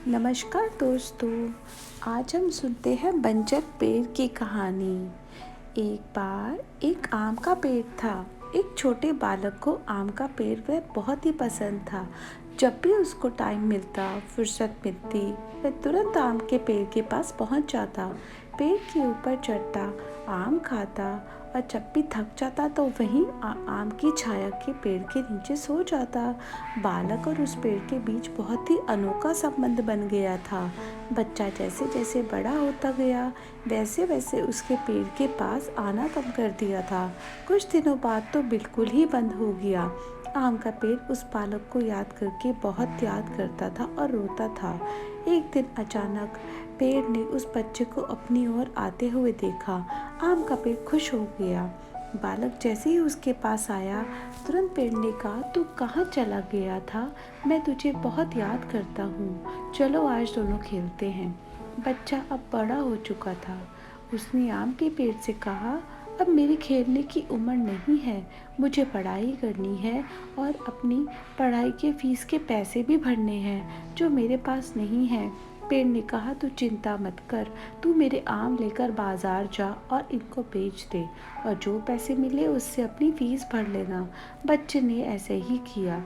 नमस्कार दोस्तों। आज हम सुनते हैं बंजर पेड़ की कहानी। एक बार एक आम का पेड़ था। एक छोटे बालक को आम का पेड़ वह बहुत ही पसंद था। जब भी उसको टाइम मिलता, फुर्सत मिलती, वह तुरंत आम के पेड़ के पास पहुंच जाता। पेड़ के ऊपर चढ़ता, आम खाता और जब भी थक जाता तो वहीं आम की छाया के पेड़ के नीचे सो जाता। बालक और उस पेड़ के बीच बहुत ही अनोखा संबंध बन गया था। बच्चा जैसे जैसे बड़ा होता गया, वैसे वैसे उसके पेड़ के पास आना कम कर दिया था। कुछ दिनों बाद तो बिल्कुल ही बंद हो गया। आम का पेड़ उस बालक को याद करके बहुत याद करता था और रोता था। एक दिन अचानक पेड़ ने उस बच्चे को अपनी ओर आते हुए देखा। आम का पेड़ खुश हो गया। बालक जैसे ही उसके पास आया, तुरंत पेड़ ने कहा, तू कहाँ चला गया था? मैं तुझे बहुत याद करता हूँ। चलो आज दोनों खेलते हैं। बच्चा अब बड़ा हो चुका था। उसने आम के पेड़ से कहा, अब मेरी खेलने की उम्र नहीं है। मुझे पढ़ाई करनी है और अपनी पढ़ाई के फीस के पैसे भी भरने हैं जो मेरे पास नहीं है। पेड़ ने कहा, तू चिंता मत कर। तू मेरे आम लेकर बाजार जा और इनको बेच दे और जो पैसे मिले उससे अपनी फीस भर लेना। बच्चे ने ऐसे ही किया।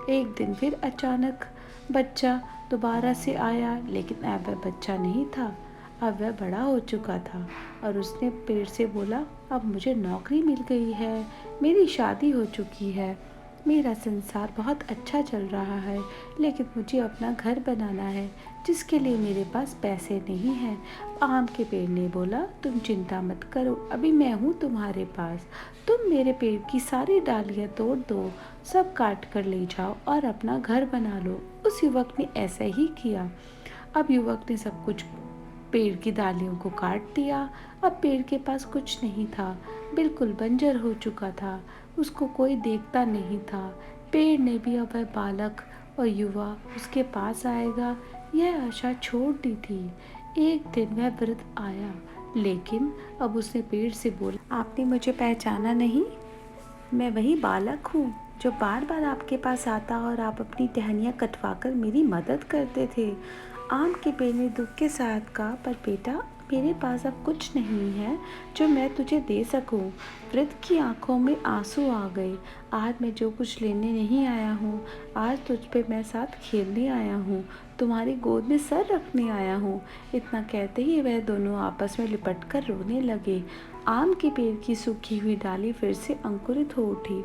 एक दिन फिर अचानक बच्चा दोबारा से आया, लेकिन अब वह बच्चा नहीं था। अब वह बड़ा हो चुका था और उसने पेड़ से बोला, अब मुझे नौकरी मिल गई है, मेरी शादी हो चुकी है, मेरा संसार बहुत अच्छा चल रहा है, लेकिन मुझे अपना घर बनाना है जिसके लिए मेरे पास पैसे नहीं हैं। आम के पेड़ ने बोला, तुम चिंता मत करो, अभी मैं हूँ तुम्हारे पास। तुम मेरे पेड़ की सारी डालियाँ तोड़ दो, सब काट कर ले जाओ और अपना घर बना लो। उस युवक ने ऐसा ही किया। अब युवक ने सब कुछ पेड़ की डालियों को काट दिया। अब पेड़ के पास कुछ नहीं था, बिल्कुल बंजर हो चुका था। उसको कोई देखता नहीं था। पेड़ ने भी अब वह बालक और युवा उसके पास आएगा, यह आशा छोड़ दी थी। एक दिन वह वृद्ध आया, लेकिन अब उसने पेड़ से बोला, आपने मुझे पहचाना नहीं? मैं वही बालक हूँ जो बार बार आपके पास आता और आप अपनी टहनियाँ कटवाकर मेरी मदद करते थे। आम के पेड़ ने दुख के साथ कहा, पर बेटा, मेरे पास अब कुछ नहीं है जो मैं तुझे दे सकूं। वृद्ध की आंखों में आंसू आ गए। आज मैं जो कुछ लेने नहीं आया हूँ, आज तुझ पे मैं साथ खेलने आया हूँ, तुम्हारी गोद में सर रखने आया हूँ। इतना कहते ही वह दोनों आपस में लिपट कर रोने लगे। आम के पेड़ की सूखी हुई डाली फिर से अंकुरित हो उठी।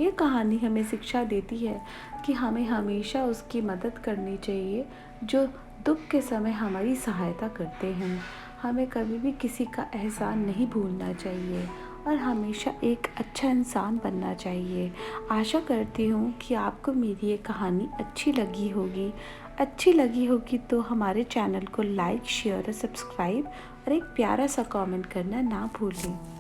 ये कहानी हमें शिक्षा देती है कि हमें हमेशा उसकी मदद करनी चाहिए जो दुख के समय हमारी सहायता करते हैं। हमें कभी भी किसी का एहसान नहीं भूलना चाहिए और हमेशा एक अच्छा इंसान बनना चाहिए। आशा करती हूँ कि आपको मेरी ये कहानी अच्छी लगी होगी। अच्छी लगी होगी तो हमारे चैनल को लाइक, शेयर और सब्सक्राइब और एक प्यारा सा कमेंट करना ना भूलें।